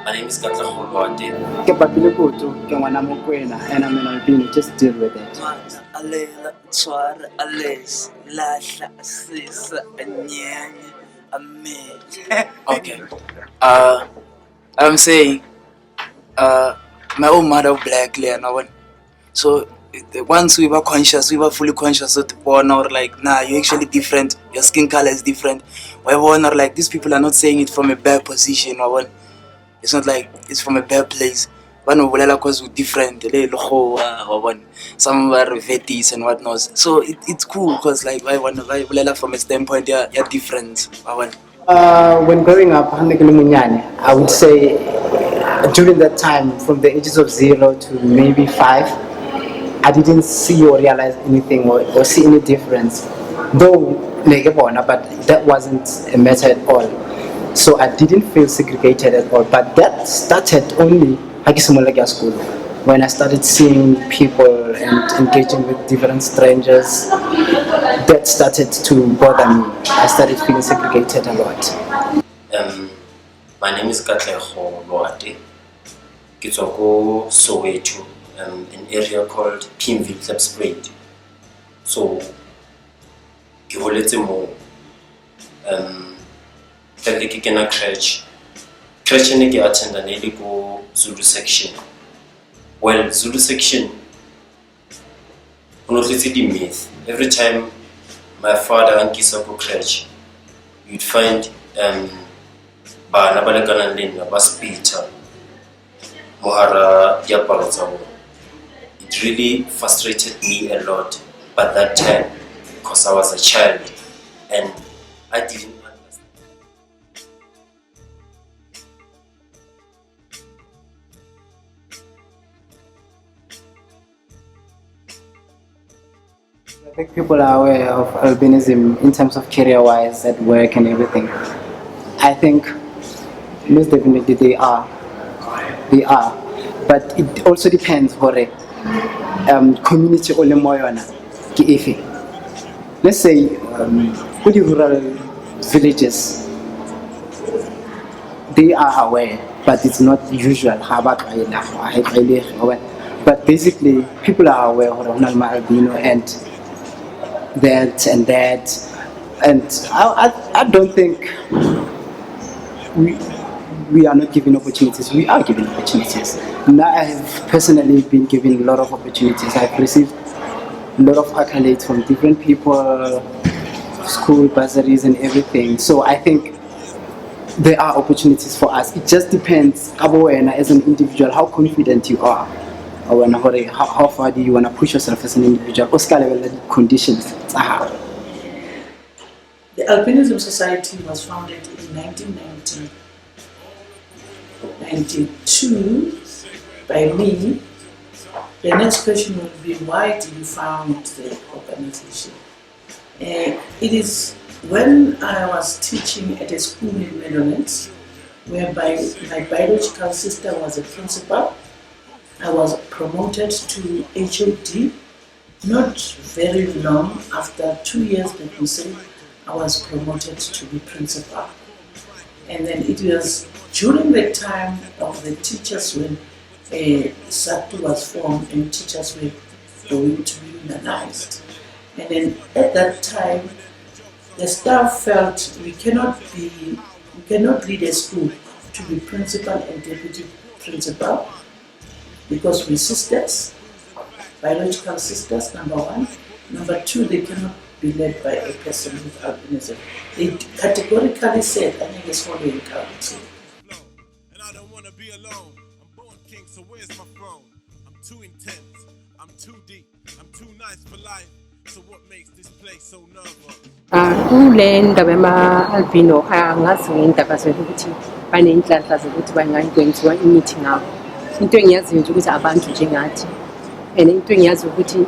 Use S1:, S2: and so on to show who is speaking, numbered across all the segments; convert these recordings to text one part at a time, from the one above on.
S1: My name is Digihub.
S2: And I'm an albino. Just deal with it.
S3: Okay. I'm saying, my own mother black, so once we were conscious, we were fully conscious of the born, or like, nah, you're actually different, your skin color is different. Or like, these people are not saying it from a bad position, it's not like it's from a bad place. Because we're different, some were vetis and whatnot. So it's cool because like from a standpoint, you're different.
S2: When growing up, I would say during that time, from the ages of 0 to maybe 5, I didn't see or realize anything or see any difference. Though, but that wasn't a matter at all. So I didn't feel segregated at all. But that started only school, when I started seeing people and engaging with different strangers. That started to bother me. I started feeling segregated a lot.
S1: My name is Digihub. Kitsoko Soweto, an area called Pimville Klapspruit. So, Kiholetsemo, Kena crèche. Crèche ne ke attend nearly go Zulu section. Well, Zulu section, the myth. Every time my father and Kisako crèche, you'd find Bana Balagana Lina, Baspita, Mohara Diaparazao. It really frustrated me a lot, but that time, because I was a child and I didn't understand.
S2: I think people are aware of albinism in terms of career-wise, at work and everything. I think most definitely they are. But it also depends for a community or let's say the rural villages, they are aware, but it's not usual. But basically people are aware of albino and that, and I don't think we are not given opportunities. We are given opportunities. Now I have personally been given a lot of opportunities. I've received a lot of accolades from different people, school bursaries and everything. So I think there are opportunities for us. It just depends as an individual how confident you are, or how far do you want to push yourself as an individual. Conditions.
S4: The Albinism Society was founded in 1992 by me. The next question would be, why did you found the organization? It is when I was teaching at a school in Netherlands, whereby my biological sister was a principal. I was promoted to HOD. Not very long after 2 years, let me say, I was promoted to be principal. And then it was during the time of the teachers when SACTU was formed and teachers were going to be unionized. And then at that time, the staff felt we cannot lead a school to be principal and deputy principal because we're sisters, biological sisters, number one. Number two, they cannot be led by a person with albinism. They categorically said, I think it's following count.
S5: And I don't want to be alone. I'm born king, so where's my throne? I'm too intense, I'm too deep, I'm too nice for life. So what makes this place so nervous?
S6: Ndaba yama-albino angazi ngendaba zokuthi baney'nhlanhla zokuthi bangakwenziwa imithi ngabo. Into engiyaziyo nje ukuthi abantu njengathi, and into engiyaziyo ukuthi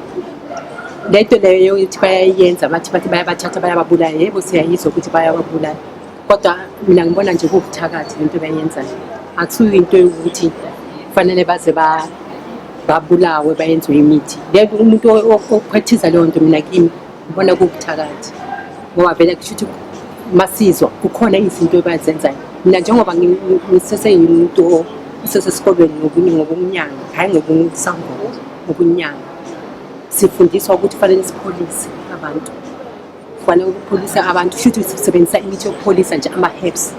S6: lento leyo ukuthi bayayenza bathi bayabathatha bayababulala. Yebo siyayizwa ukuthi bayababulala, kodwa mina ngibona nje kuwubuthakathi lento bayenzayo. Akusuyo into yokuthi kufanele baze babulawe bayenziwe imithi. Umuntu ophathiza leyo nto mina kimi ngibona kuwubuthakathi, ngoba vele kusho ukuthi masizwa kukhona izinto abazenzayo mina njengoba ngiseseyumuntu osesesikolweni ngobumnyanga, hhayi ngobumsango, ngobumnyanga, sifundiswa ukuthi kufanele sipholise abantu, kufanele ukupholisa abantu, futhi sisebenzisa imithi yokupholisa nje, ama-herbs.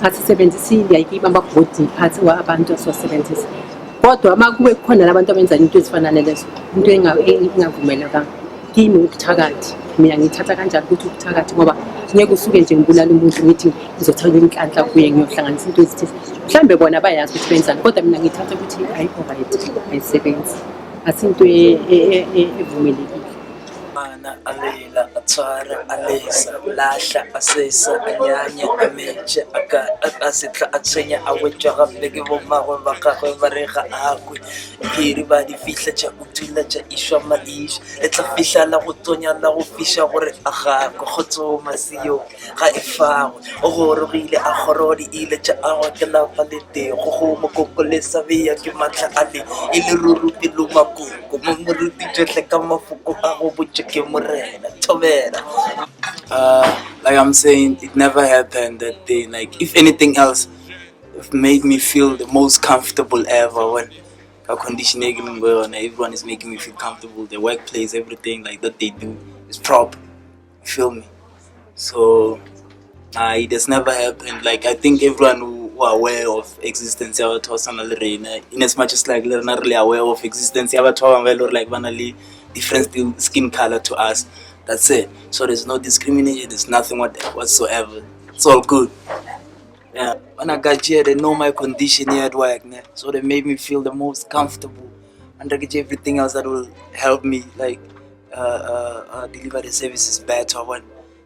S6: Asisebenzisi like ama-body parts abantu asiwasebenzisa. Kodwa uma kube khona labantu abenza into ezifana nalezo, into engavumelekanga kimi ubuthakathi, mina ngithatha kanjalo ukuthi ubuthakathi, ngoba ngeke usuke nje ngibulala umuntu ngithi ngizothatha inhlanhla kuye ngiyohlanganisa into ezithile. Mhlawumbe bona bayazi ukuthi benzani, kodwa mina ngithatha ukuthi ayikho right, ayisebenzi, asinto evumelekile.
S3: Mana alela athwara alesa lahla asesa anyanya ameche asitla atsenya awetja gape ke bomagwe ba gagwe ba rega akwe phiri ba di fihla tša utula tša išwa maiša e tla fihla la go tonya la go fiša gore a gagwe kgotsoma seo ga e fagwe o gorogile a kgorodi ile tša agwa ke lapa le tego go mokokolesa beya ke matla a le e le ruru pelo makoko mo moruti tšohle ka mafoko a go botše ke morena thobela. Like I'm saying, it never happened that day. Like, if anything else, it made me feel the most comfortable ever when our conditioning and everyone is making me feel comfortable. The workplace, everything like that they do is proper. You feel me? So it has never happened. Like, I think everyone who are aware of existence, in as much as like they're not really aware of existence, like banally different skin color to us. That's it. So there's no discrimination. There's nothing whatsoever. It's all good. Yeah. When I got here, they know my condition here at work, so they made me feel the most comfortable, and I get everything else that will help me like deliver the services better. When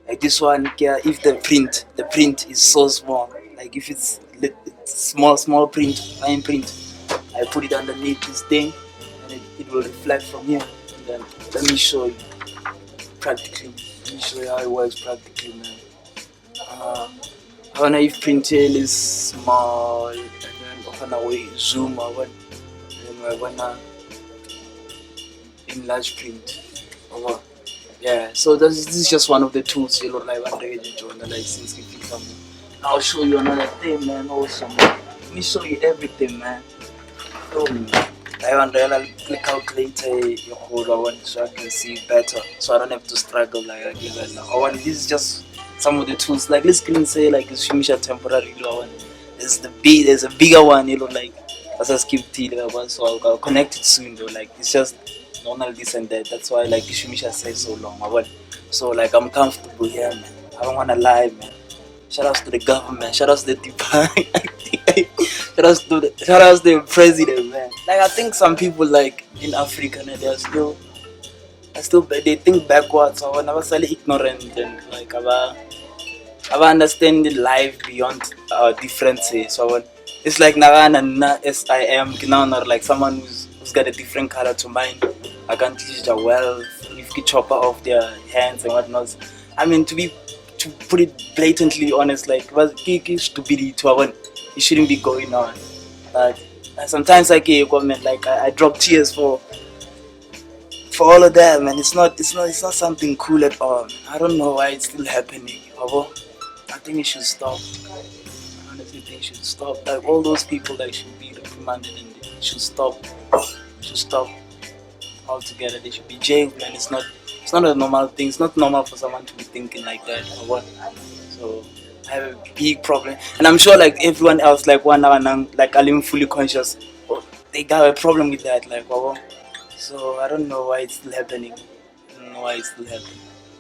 S3: like this one, if the print is so small, like if it's small print, fine print, I put it underneath this thing, and it will reflect from here. And then let me show you practically. Let me show you how it works practically, man. When if print is small, and then when I zoom, then I wanna enlarge print. Yeah, so this is just one of the tools you know, like journalism. I'll show you another thing, man. Also, man. Let me show you everything, man. I want to click calculator your whole one so I can see better, so I don't have to struggle like I do right now. I want this is just some of the tools. Like let's say like it's Shumisha temporary. There's a bigger one, you know, like as I skip one, so I'll connect it soon though. Like it's just normal this and that. That's why like Shumisha says so long. So like I'm comfortable here, man. I don't wanna lie, man. Shout outs to the government, shout outs to the department, shout outs to the president, man. Like I think some people like in Africa, they think backwards or never slightly ignorant and like I understand the life beyond our differences. So it's like Narana as I am now, or like someone who's got a different color to mine. I can't teach the well if you chop off their hands and whatnot. I mean to put it blatantly honest, like stupidity to our it shouldn't be going on. But sometimes I get comment like I drop tears for all of that, man. It's not something cool at all. I don't know why it's still happening. I think it should stop. I honestly think it should stop. Like all those people like should be reprimanded and it should stop. It should stop altogether. They should be jailed, man. It's not a normal thing. It's not normal for someone to be thinking like that or what. So I have a big problem, and I'm sure like everyone else, like one hour now, like I'm fully conscious, they got a problem with that, like so I don't know why it's still happening.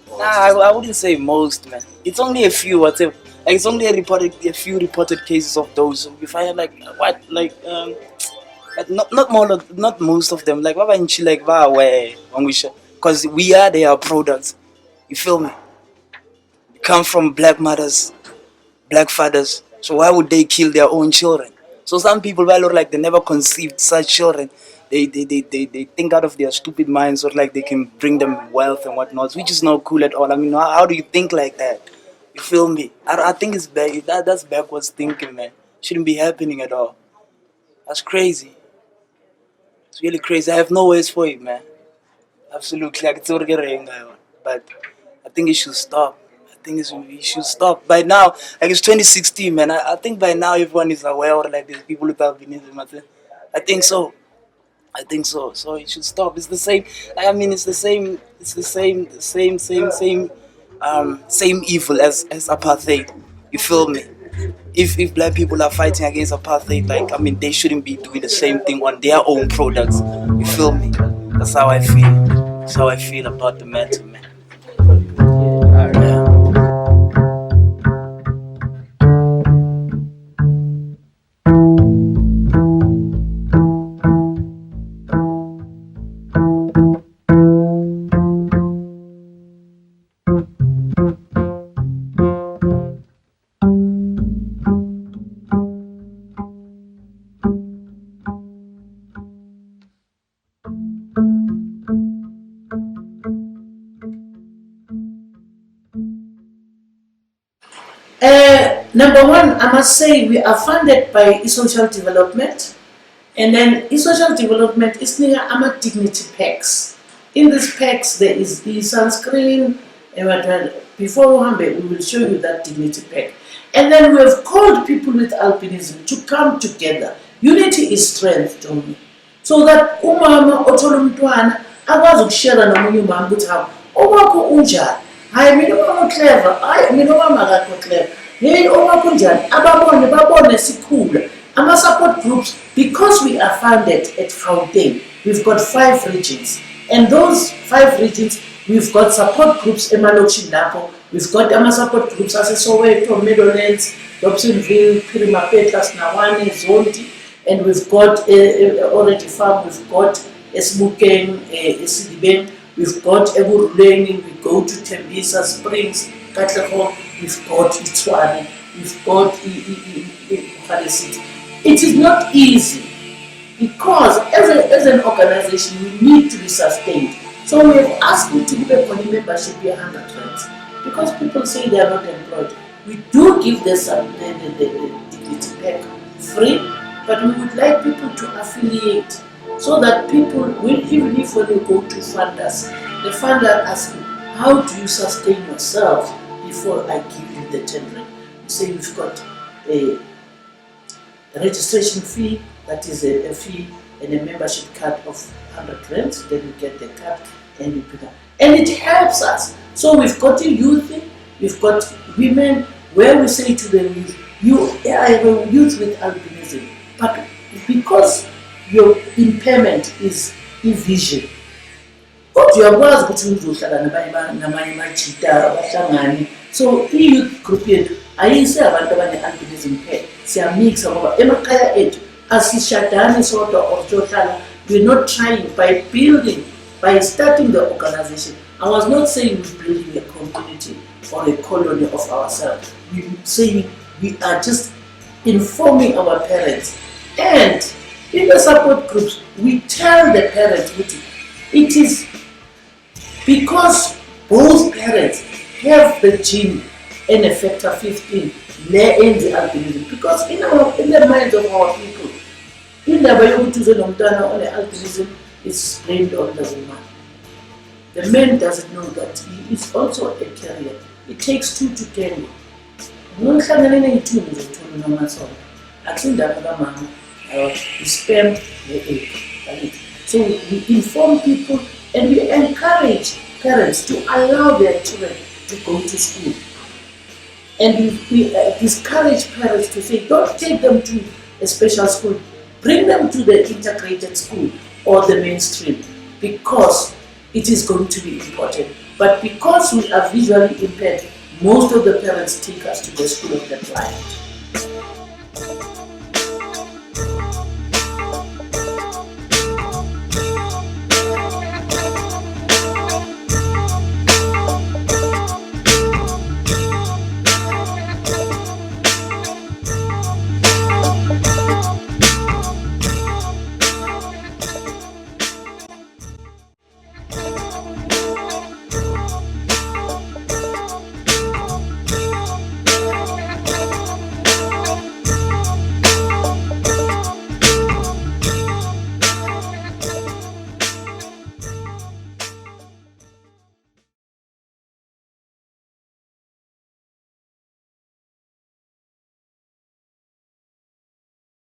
S3: Nah, I wouldn't say most, man. It's only a few, whatever. Like it's only a few reported cases of those. So we find like what, like not most of them. Like because we are their products. You feel me? We come from black mothers, black fathers. So why would they kill their own children? So some people look like they never conceived such children. They think out of their stupid minds, or like they can bring them wealth and whatnot, which is not cool at all. I mean, how do you think like that? You feel me? I think it's that's backwards thinking, man. Shouldn't be happening at all. That's crazy. It's really crazy. I have no words for it, man. Absolutely, but I think it should stop. thing is we should stop. By now, like it's 2016, man. I think by now everyone is aware, or like there's people with albinism. I think so. I think so. So it should stop. It's the same. I mean, it's the same. It's the same evil as apartheid. You feel me? If black people are fighting against apartheid, like I mean, they shouldn't be doing the same thing on their own products. You feel me? That's how I feel. That's how I feel about the matter, man. Yeah.
S4: Number one, I must say we are funded by social development, and then social development is near our dignity packs. In these packs there is the sunscreen, and before we will show you that dignity pack. And then we have called people with albinism to come together. Unity is strength, Tommy. So that umama othola umntwana akwazi ukushare nomunye umama ukuthi hawu owakho unjani, hayi mina umama clever, hayi mina umama akakho clever. Hey, babone sikhula. Our support groups, because we are funded at Gauteng, we've got 5 regions. And those 5 regions, we've got support groups, Emalochi Napo, we've got our support groups as Soweto, Meadowlands, Dobsonville, Pirimapetlas, Nawane, Zondi, and we've got already farm, we've got Esmukeng, Esidibeng, we've got Eburuleni, we go to Tembisa Springs, Katlehong, we've got Itswane, we've got City. It is not easy because as an organization we need to be sustained. So we have asked you to give a membership be 100 rands because people say they are not employed. We do give the dignity pack free, but we would like people to affiliate so that people will, even if when you go to funders, the funder asks you, how do you sustain yourself before I give you the 10 rand? You say you've got a registration fee, that is a fee, and a membership card of 100 rands, then you get the card and you pick up. And it helps us. So we've got a youth, we've got women, where we say to them, you are a youth with albinism, but because your impairment is vision, but you are worse between so youth group yethu ayise abantu abane-albinism kuphela siyamiksa ngoba emakhaya ethu asishadani sodwa or we're not trying by starting the organization. I was not saying we're building a community or a colony of ourselves. We're saying we are just informing our parents, and in the support groups we tell the parents it is because both parents have the gene and a factor 15 in the albinism, because in the minds of our people, in the albinism is blamed on the woman. The man doesn't know that he is also a carrier. It takes 2 to 10. So we inform people and we encourage parents to allow their children to go to school. And we discourage parents to say, don't take them to a special school, bring them to the integrated school or the mainstream, because it is going to be important. But because we are visually impaired, most of the parents take us to the school of the blind.